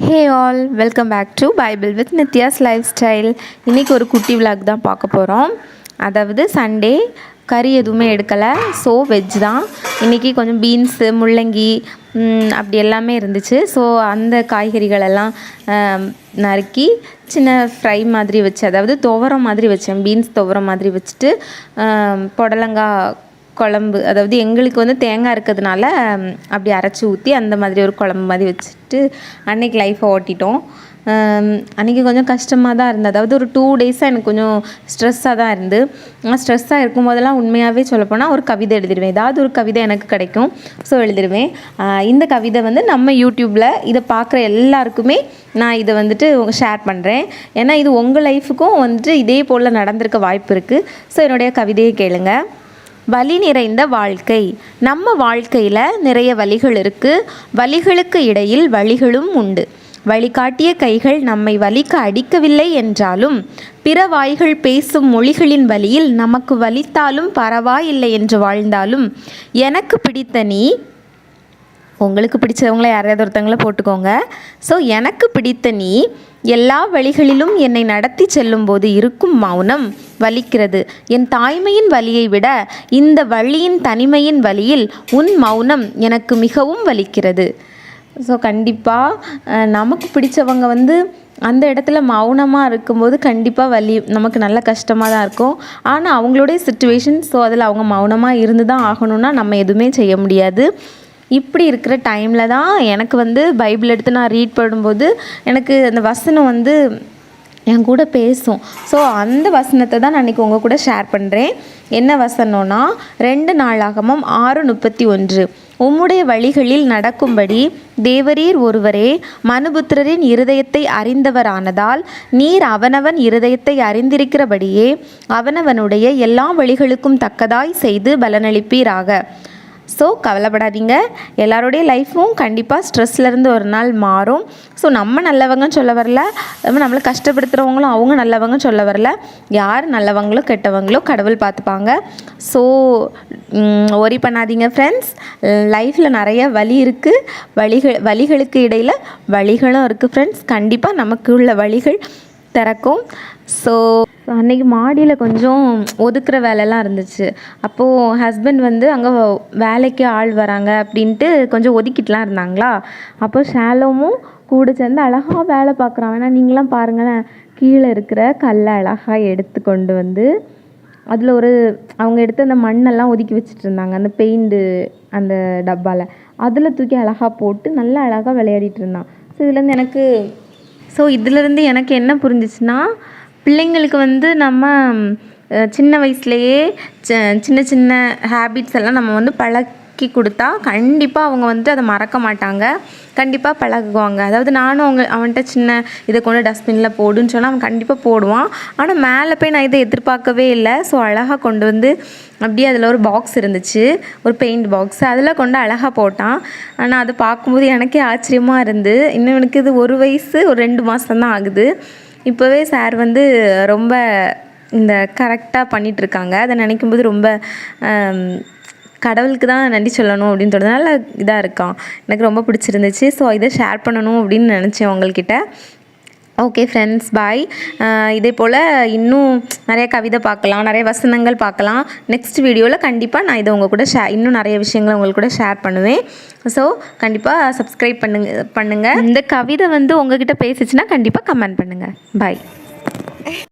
Hey all, welcome back to bible with Nithya's lifestyle. இன்றைக்கி ஒரு குட்டி விளாக் தான் பார்க்க போகிறோம். அதாவது சண்டே கறி எதுவுமே எடுக்கலை, ஸோ வெஜ் தான். இன்றைக்கி கொஞ்சம் பீன்ஸு, முள்ளங்கி அப்படி எல்லாமே இருந்துச்சு. ஸோ அந்த காய்கறிகளெல்லாம் நறுக்கி சின்ன ஃப்ரை மாதிரி வச்சு, அதாவது துவரம் மாதிரி வச்சேன். பீன்ஸ் துவரம் மாதிரி வச்சுட்டு புடலங்காய் குழம்பு, அதாவது எங்களுக்கு வந்து தேங்காய் இருக்கிறதுனால அப்படி அரைச்சி ஊற்றி அந்த மாதிரி ஒரு குழம்பு மாதிரி வச்சுட்டு அன்றைக்கி லைஃப்பை ஓட்டிட்டோம். அன்றைக்கி கொஞ்சம் கஷ்டமாக தான் இருந்தது. அதாவது ஒரு 2 டேஸாக எனக்கு கொஞ்சம் ஸ்ட்ரெஸ்ஸாக தான் இருந்து. ஸ்ட்ரெஸ்ஸாக இருக்கும் போதெல்லாம் உண்மையாகவே சொல்லப்போனால் ஒரு கவிதை எழுதிடுவேன். ஏதாவது ஒரு கவிதை எனக்கு கிடைக்கும், ஸோ எழுதிடுவேன். இந்த கவிதை வந்து நம்ம யூடியூப்பில் இதை பார்க்குற எல்லாருக்குமே நான் இதை வந்துட்டு ஷேர் பண்ணுறேன். ஏன்னா இது உங்கள் லைஃபுக்கும் வந்துட்டு இதே போல் நடந்திருக்க வாய்ப்பு இருக்குது. ஸோ என்னுடைய கவிதையை கேளுங்க. வலி நிறைந்த வாழ்க்கை. நம்ம வாழ்க்கையில் நிறைய வலிகள் இருக்குது. வலிகளுக்கு இடையில் வழிகளும் உண்டு. வழிகாட்டிய கைகள் நம்மை வலிக்க அடிக்கவில்லை என்றாலும், பிற வாய்கள் பேசும் மொழிகளின் வழியில் நமக்கு வலித்தாலும் பரவாயில்லை என்று வாழ்ந்தாலும், எனக்கு பிடித்த நீ, உங்களுக்கு பிடிச்சவங்கள யாரையாவது ஒருத்தவங்கள போட்டுக்கோங்க. ஸோ எனக்கு பிடித்த நீ எல்லா வழிகளிலும் என்னை நடத்தி செல்லும்போது இருக்கும் மௌனம் வலிக்கிறது. என் தாய்மையின் வலியை விட இந்த வழியின் தனிமையின் வழியில் உன் மௌனம் எனக்கு மிகவும் வலிக்கிறது. ஸோ கண்டிப்பாக நமக்கு பிடிச்சவங்க வந்து அந்த இடத்துல மௌனமாக இருக்கும்போது கண்டிப்பாக வலி நமக்கு நல்ல கஷ்டமாக தான் இருக்கும். ஆனால் அவங்களுடைய சிச்சுவேஷன், ஸோ அதில் அவங்க மௌனமாக இருந்து தான் ஆகணும்னா நம்ம எதுவுமே செய்ய முடியாது. இப்படி இருக்கிற டைமில் தான் எனக்கு வந்து பைபிள் எடுத்து நான் ரீட் பண்ணும்போது எனக்கு அந்த வசனம் வந்து என் கூட பேசும். ஸோ அந்த வசனத்தை தான் நான் இன்றைக்கி உங்கள் கூட ஷேர் பண்ணுறேன். என்ன வசனம்னா 2 நாளாகமம் 6:31. உம்முடைய வழிகளில் நடக்கும்படி தேவரீர் ஒருவரே மனுபுத்திரரின் இருதயத்தை அறிந்தவரானதால் நீர் அவனவன் இருதயத்தை அறிந்திருக்கிறபடியே அவனவனுடைய எல்லா வழிகளுக்கும் தக்கதாய் செய்து பலனளிப்பீராக. ஸோ கவலைப்படாதீங்க, எல்லாருடைய லைஃப்பும் கண்டிப்பாக ஸ்ட்ரெஸ்லேருந்து ஒரு நாள் மாறும். ஸோ நம்ம நல்லவங்கன்னு சொல்ல வரல, நம்மளை கஷ்டப்படுத்துகிறவங்களும் அவங்க நல்லவங்கன்னு சொல்ல வரல. யார் நல்லவங்களோ கெட்டவங்களோ கடவுள் பார்த்துப்பாங்க. ஸோ ஒரி பண்ணாதீங்க ஃப்ரெண்ட்ஸ். லைஃப்பில் நிறைய வலி இருக்குது. வலிகளுக்கு இடையில் வழிகளும் இருக்குது ஃப்ரெண்ட்ஸ். கண்டிப்பாக நமக்கு உள்ள வழிகள் திறக்கும். ஸோ அன்றைக்கி மாடியில் கொஞ்சம் ஒதுக்குற வேலைலாம் இருந்துச்சு. அப்போது ஹஸ்பண்ட் வந்து அங்கே வேலைக்கு ஆள் வராங்க அப்படின்ட்டு கொஞ்சம் ஒதுக்கிட்டுலாம் இருந்தாங்களா. அப்போ ஷாலோமும் கூட சேர்ந்து அழகாக வேலை பார்க்குறான். வேணா நீங்களாம் பாருங்களேன், கீழே இருக்கிற கல்லை அழகாக எடுத்து கொண்டு வந்து அதில் அவங்க எடுத்து அந்த மண்ணெல்லாம் ஒதுக்கி வச்சுட்டு இருந்தாங்க, அந்த பெயிண்ட்டு அந்த டப்பாவில். அதில் தூக்கி அழகாக போட்டு நல்லா அழகாக விளையாடிட்டு இருந்தான். ஸோ இதுலேருந்து எனக்கு என்ன புரிஞ்சிச்சுன்னா, பிள்ளைங்களுக்கு வந்து நம்ம சின்ன வயசுலேயே சின்ன சின்ன ஹேபிட்ஸ் எல்லாம் நம்ம வந்து பழக்கி கொடுத்தா கண்டிப்பாக அவங்க வந்து அதை மறக்க மாட்டாங்க, கண்டிப்பாக பழகுவாங்க. அதாவது நானும் அவன்கிட்ட சின்ன இதை கொண்டு டஸ்ட்பினில் போடுன்னு சொன்னால் அவன் கண்டிப்பாக போடுவான். ஆனால் மேலே போய் நான் இதை எதிர்பார்க்கவே இல்லை. ஸோ அழகாக கொண்டு வந்து அப்படியே அதில் ஒரு பாக்ஸ் இருந்துச்சு, ஒரு பெயிண்ட் பாக்ஸ், அதில் கொண்டு அழகாக போட்டான். ஆனால் அதை பார்க்கும்போது எனக்கே ஆச்சரியமாக இருந்து. இன்னும் எனக்கு இது 1 வயசு 2 மாதம்தான் ஆகுது. இப்போவே சார் வந்து ரொம்ப இந்த கரெக்டாக பண்ணிகிட்ருக்காங்க. அதை நினைக்கும்போது ரொம்ப கடவுளுக்கு தான் நன்றி சொல்லணும் அப்படின்னு சொல்கிறதுனால இதாக இருக்கான். எனக்கு ரொம்ப பிடிச்சிருந்துச்சு. ஸோ இதை ஷேர் பண்ணணும் அப்படின்னு நினச்சேன் உங்கள்கிட்ட. ஓகே ஃப்ரெண்ட்ஸ், பாய். இதே போல் இன்னும் நிறைய கவிதை பார்க்கலாம், நிறைய வசனங்கள் பார்க்கலாம். நெக்ஸ்ட் வீடியோவில் கண்டிப்பாக நான் இதை உங்கள் கூட இன்னும் நிறைய விஷயங்களை உங்களுக்கு கூட ஷேர் பண்ணுவேன். ஸோ கண்டிப்பாக சப்ஸ்கிரைப் பண்ணுங்கள். இந்த கவிதை வந்து உங்ககிட்ட பேசிச்சுன்னா கண்டிப்பாக கமெண்ட் பண்ணுங்கள். பாய்.